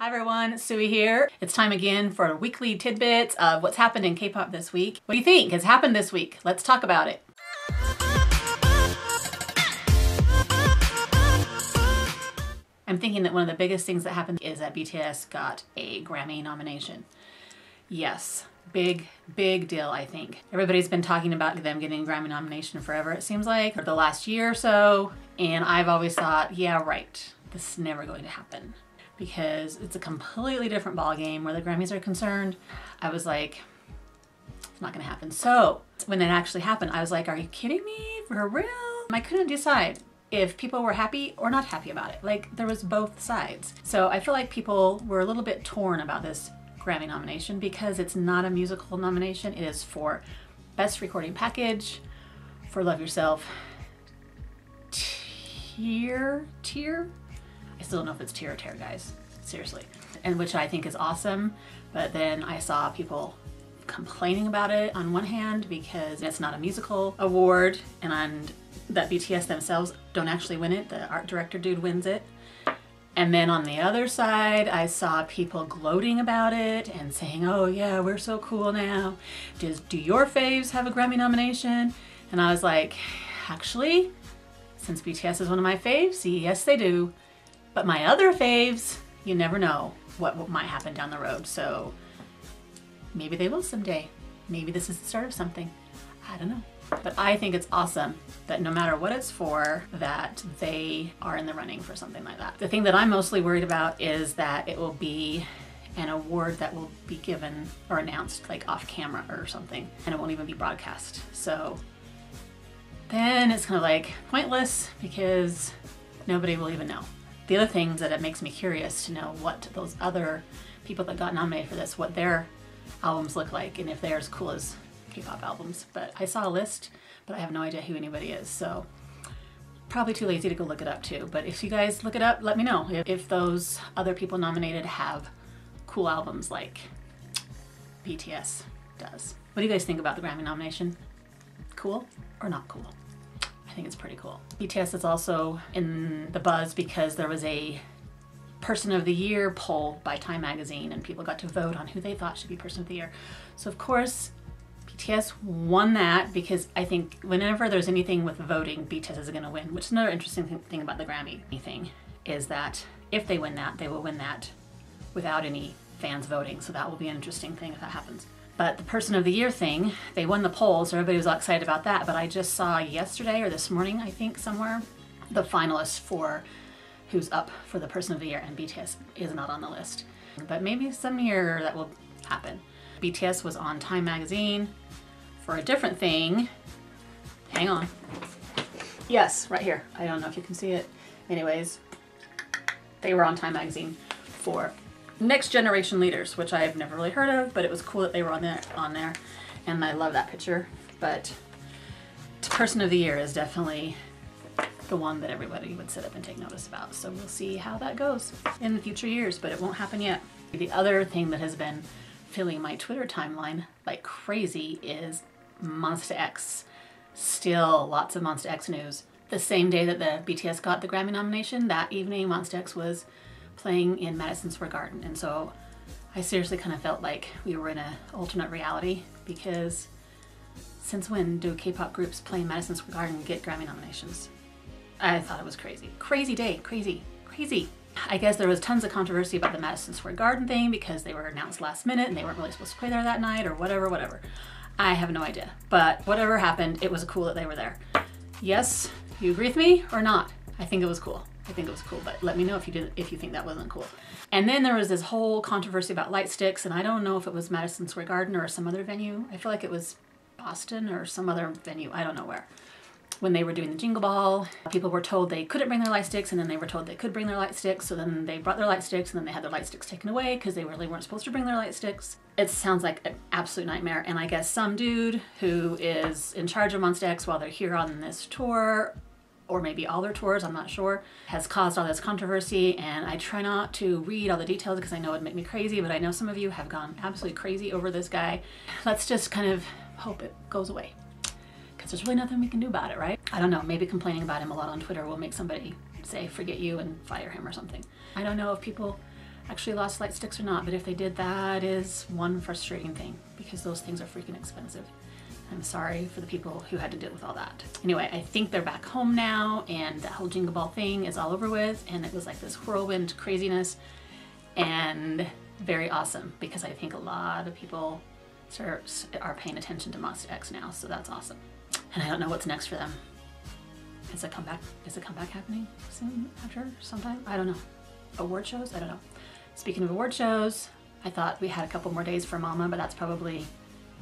Hi everyone, Sui here. It's time again for a weekly tidbits of what's happened in K-pop this week. What do you think has happened this week? Let's talk about it. I'm thinking that one of the biggest things that happened is that BTS got a Grammy nomination. Yes, big deal, I think. Everybody's been talking about them getting a Grammy nomination forever, it seems like, for the last year or so, and I've always thought, yeah, right, this is never going to happen, because it's a completely different ballgame where the Grammys are concerned. I was like, it's not gonna happen. So when it actually happened, I was like, are you kidding me? For real? I couldn't decide if people were happy or not happy about it. Like, there was both sides. So I feel like people were a little bit torn about this Grammy nomination because it's not a musical nomination. It is for Best Recording Package, for Love Yourself, Tear? I still don't know if it's Tear or Tear, guys, seriously. And which I think is awesome, but then I saw people complaining about it on one hand because it's not a musical award and that BTS themselves don't actually win it, the art director dude wins it. And then on the other side, I saw people gloating about it and saying, oh yeah, we're so cool now. Do your faves have a Grammy nomination? And I was like, actually, since BTS is one of my faves, yes they do. But my other faves, you never know what might happen down the road. So maybe they will someday. Maybe this is the start of something. I don't know. But I think it's awesome that no matter what it's for, that they are in the running for something like that. The thing that I'm mostly worried about is that it will be an award that will be given or announced like off camera or something, and it won't even be broadcast. So then it's kind of like pointless because nobody will even know. The other thing is that it makes me curious to know what those other people that got nominated for this, what their albums look like and if they're as cool as K-pop albums. But I saw a list, but I have no idea who anybody is, so probably too lazy to go look it up too. But if you guys look it up, let me know if those other people nominated have cool albums like BTS does. What do you guys think about the Grammy nomination? Cool or not cool? I think it's pretty cool. BTS is also in the buzz because there was a Person of the Year poll by Time magazine and people got to vote on who they thought should be Person of the Year. So of course BTS won that because I think whenever there's anything with voting, BTS is going to win, which is another interesting thing about the Grammy thing is that if they win that, they will win that without any fans voting. So that will be an interesting thing if that happens. But the Person of the Year thing, they won the poll, so everybody was all excited about that. But I just saw yesterday or this morning, I think somewhere, the finalists for who's up for the Person of the Year, and BTS is not on the list. But maybe some year that will happen. BTS was on Time magazine for a different thing. Hang on. Yes, right here. I don't know if you can see it. Anyways, they were on Time magazine for Next Generation Leaders, which I've never really heard of, but it was cool that they were on there, and I love that picture. But Person of the Year is definitely the one that everybody would sit up and take notice about. So we'll see how that goes in the future years, but it won't happen yet. The other thing that has been filling my Twitter timeline like crazy is Monsta X. Still lots of Monsta X news. The same day that the BTS got the Grammy nomination, that evening Monsta X was playing in Madison Square Garden. And so I seriously kind of felt like we were in an alternate reality because since when do K-pop groups playing Madison Square Garden get Grammy nominations? I thought it was crazy. Crazy day, crazy. I guess there was tons of controversy about the Madison Square Garden thing because they were announced last minute and they weren't really supposed to play there that night or whatever. I have no idea. But whatever happened, it was cool that they were there. Yes, you agree with me or not? I think it was cool. But let me know if you think that wasn't cool. And then there was this whole controversy about light sticks, and I don't know if it was Madison Square Garden or some other venue. I feel like it was Boston or some other venue. I don't know where. When they were doing the Jingle Ball, people were told they couldn't bring their light sticks, and then they were told they could bring their light sticks, so then they brought their light sticks, and then they had their light sticks taken away because they really weren't supposed to bring their light sticks. It sounds like an absolute nightmare, and I guess some dude who is in charge of Monsta X while they're here on this tour, or maybe all their tours, I'm not sure, has caused all this controversy, and I try not to read all the details because I know it'd make me crazy, but I know some of you have gone absolutely crazy over this guy. Let's just kind of hope it goes away, because there's really nothing we can do about it, right? I don't know, maybe complaining about him a lot on Twitter will make somebody say forget you and fire him or something. I don't know if people actually lost light sticks or not, but if they did, that is one frustrating thing because those things are freaking expensive. I'm sorry for the people who had to deal with all that. Anyway, I think they're back home now and that whole Jingle Ball thing is all over with, and it was like this whirlwind craziness and very awesome because I think a lot of people are paying attention to Monsta X now, so that's awesome. And I don't know what's next for them. Is a comeback happening soon after sometime? I don't know. Award shows? I don't know. Speaking of award shows, I thought we had a couple more days for Mama, but that's probably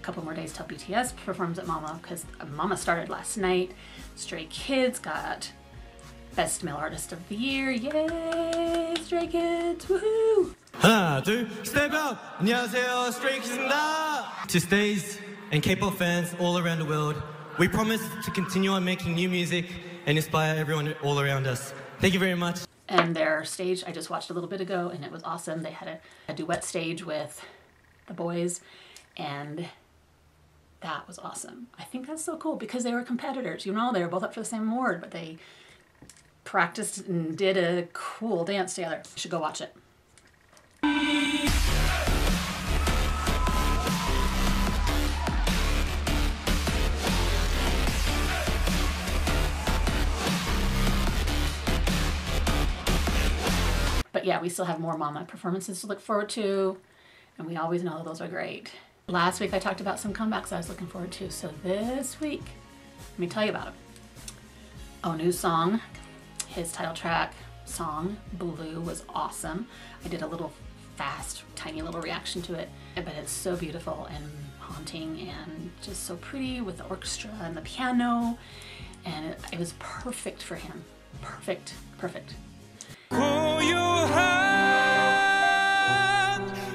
a couple more days till BTS performs at Mama because Mama started last night. Stray Kids got Best Male Artist of the Year. Yay! Stray Kids! Woohoo! 하나, 둘, step up! 안녕하세요, Stray Kids입니다! To stays and K-pop fans all around the world, we promise to continue on making new music and inspire everyone all around us. Thank you very much. And their stage, I just watched a little bit ago, and it was awesome. They had a duet stage with the boys, and that was awesome. I think that's so cool because they were competitors. You know, they were both up for the same award, but they practiced and did a cool dance together. You should go watch it. But yeah, we still have more Mama performances to look forward to, and we always know those are great. Last week I talked about some comebacks I was looking forward to, so this week, let me tell you about them. Onew's song, his title track song, Blue, was awesome. I did a little fast, tiny little reaction to it, but it's so beautiful and haunting and just so pretty with the orchestra and the piano, and it was perfect for him. Perfect, perfect.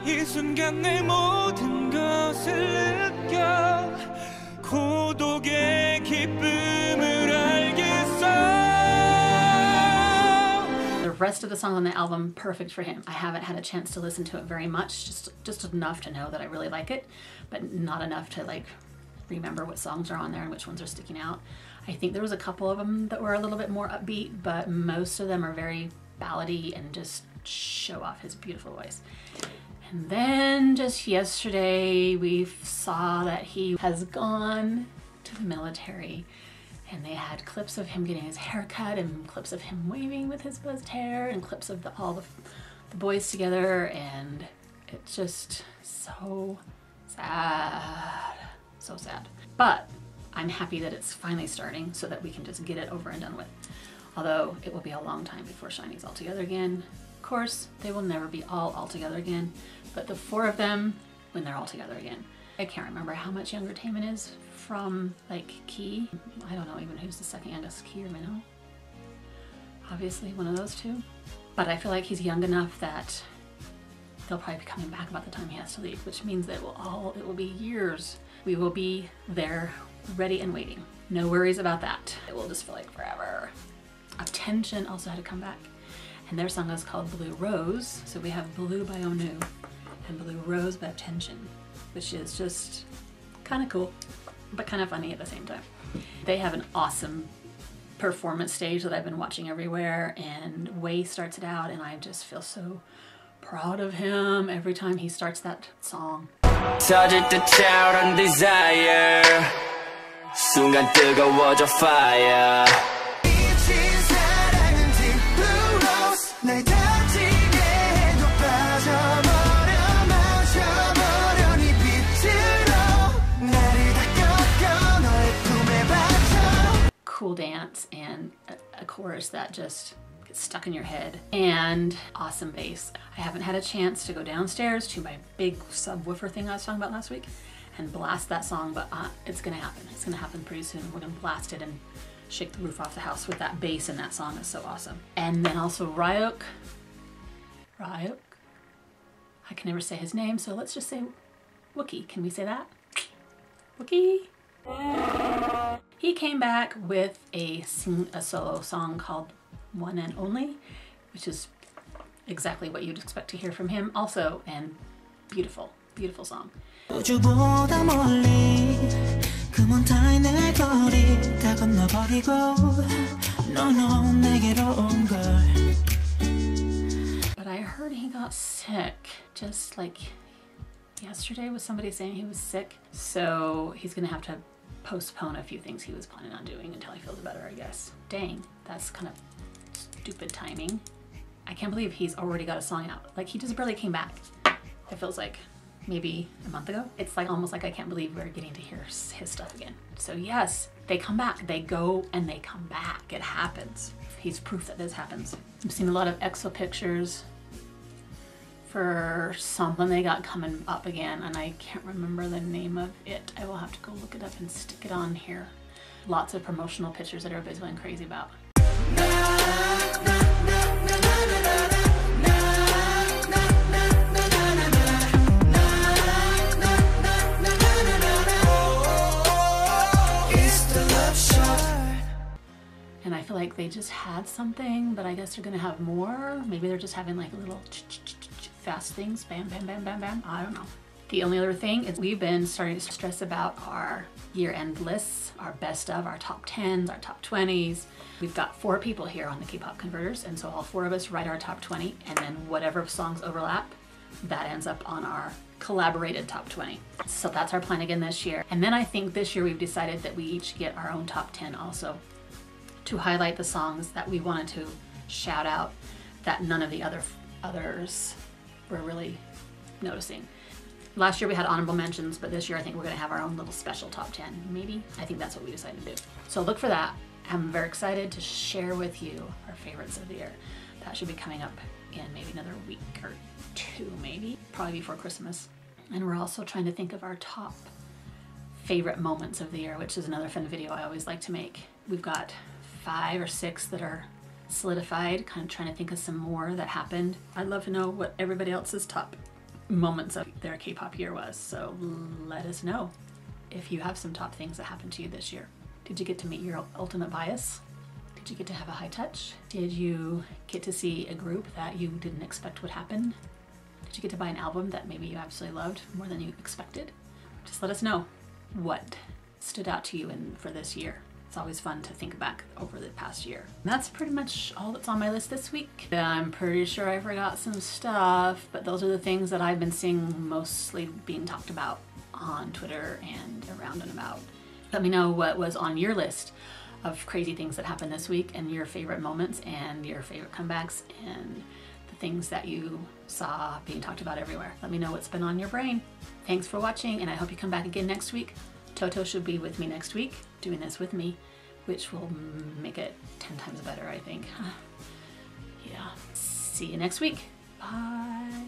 이 순간 내 모든 것을 느껴 고독의 기쁨을 알겠어. The rest of the song on the album, perfect for him. I haven't had a chance to listen to it very much, just enough to know that I really like it, but not enough to like remember what songs are on there and which ones are sticking out. I think there was a couple of them that were a little bit more upbeat, but most of them are very ballady and just show off his beautiful voice. And then just yesterday we saw that he has gone to the military, and they had clips of him getting his hair cut and clips of him waving with his buzzed hair and clips of all the boys together, and it's just so sad. So sad. But I'm happy that it's finally starting so that we can just get it over and done with. Although it will be a long time before SHINee's all together again. Of course, they will never be all together again, but the four of them, when they're all together again. I can't remember how much younger Taemin is from like Key. I don't know even who's the second youngest, Key or Minho. Obviously one of those two. But I feel like he's young enough that they'll probably be coming back about the time he has to leave, which means that it will be years. We will be there ready and waiting. No worries about that. It will just feel like forever. UP10tion also had to come back, and their song is called Blue Rose. So we have Blue by Onew and Blue Rose by UP10tion, which is just kind of cool, but kind of funny at the same time. They have an awesome performance stage that I've been watching everywhere, and Wei starts it out, and I just feel so proud of him every time he starts that song. 순간 뜨거워져 fire. Cool dance and a chorus that just gets stuck in your head, and awesome bass. I haven't had a chance to go downstairs to my big subwoofer thing I was talking about last week and blast that song, but it's gonna happen. It's gonna happen pretty soon. We're gonna blast it and shake the roof off the house with that bass, and that song is so awesome. And then also Ryuk. I can never say his name, so let's just say Wookie. Can we say that? Wookie? He came back with a solo song called One and Only, which is exactly what you'd expect to hear from him also, and beautiful, beautiful song. But I I heard he got sick. Just like yesterday was somebody saying he was sick. So he's gonna have to postpone a few things he was planning on doing until he feels better, I guess. Dang, that's kind of stupid timing. I can't believe he's already got a song out. Like, he just barely came back. It feels like maybe a month ago. It's like almost like I can't believe we're getting to hear his stuff again. So yes, they come back. They go and they come back. It happens. He's proof that this happens. I've seen a lot of EXO pictures for something they got coming up again, and I can't remember the name of it. I will have to go look it up and stick it on here. Lots of promotional pictures that everybody's going crazy about. And I feel like they just had something, but I guess they're gonna have more. Maybe they're just having like little fast things, bam, bam, bam, bam, bam. I don't know. The only other thing is we've been starting to stress about our year-end lists, our best of, our top 10s, our top 20s. We've got 4 people here on the Kpop Converters, and so all 4 of us write our top 20, and then whatever songs overlap, that ends up on our collaborated top 20. So that's our plan again this year. And then I think this year we've decided that we each get our own top 10 also, to highlight the songs that we wanted to shout out that none of the others were really noticing. Last year we had honorable mentions, but this year I think we're gonna have our own little special top 10, maybe. I think that's what we decided to do. So look for that. I'm very excited to share with you our favorites of the year. That should be coming up in maybe another week or 2, maybe, probably before Christmas. And we're also trying to think of our top favorite moments of the year, which is another fun video I always like to make. We've got 5 or 6 that are solidified, kind of trying to think of some more that happened. I'd love to know what everybody else's top moments of their K-pop year was, so let us know if you have some top things that happened to you this year. Did you get to meet your ultimate bias? Did you get to have a high touch? Did you get to see a group that you didn't expect would happen? Did you get to buy an album that maybe you absolutely loved more than you expected? Just let us know what stood out to you for this year. It's always fun to think back over the past year. And that's pretty much all that's on my list this week. I'm pretty sure I forgot some stuff, but those are the things that I've been seeing mostly being talked about on Twitter and around and about. Let me know what was on your list of crazy things that happened this week, and your favorite moments and your favorite comebacks and the things that you saw being talked about everywhere. Let me know what's been on your brain. Thanks for watching, and I hope you come back again next week. Toto should be with me next week, doing this with me, which will make it 10 times better, I think. Yeah. See you next week. Bye.